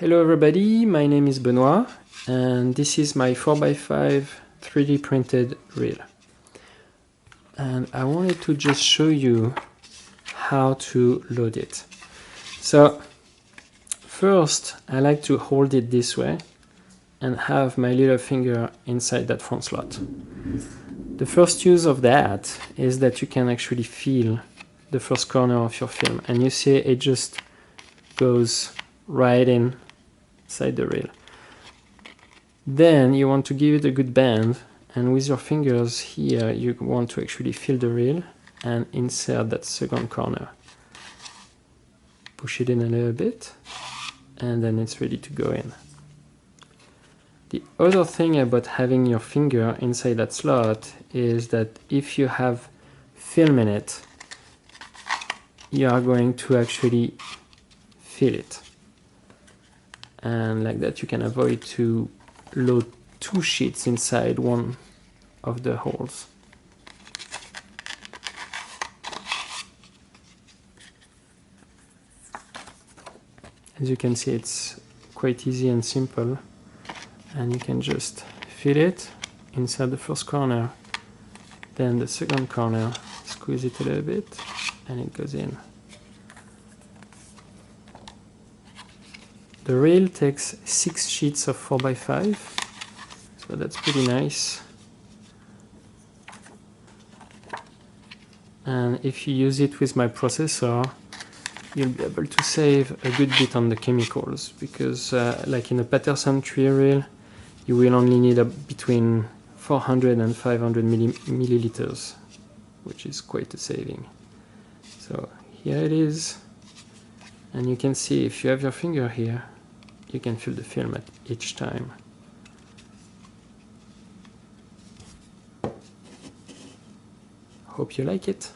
Hello everybody, my name is Benoit and this is my 4x5 3D printed reel. And I wanted to just show you how to load it. So first I like to hold it this way and have my little finger inside that front slot. The first use of that is that you can actually feel the first corner of your film, and you see it just goes right inside the reel. Then you want to give it a good bend, and with your fingers here you want to actually feel the reel and insert that second corner. Push it in a little bit and then it's ready to go in. The other thing about having your finger inside that slot is that if you have film in it, you are going to actually feel it. And like that you can avoid to load two sheets inside one of the holes. As you can see, it's quite easy and simple, and you can just feel it inside the first corner, then the second corner, squeeze it a little bit and it goes in. The reel takes 6 sheets of 4x5, so that's pretty nice. And if you use it with my processor, you'll be able to save a good bit on the chemicals, because like in a Paterson tree reel, you will only need between 400 and 500 milliliters, which is quite a saving. So here it is, and you can see if you have your finger here, you can feel the film at each time. Hope you like it.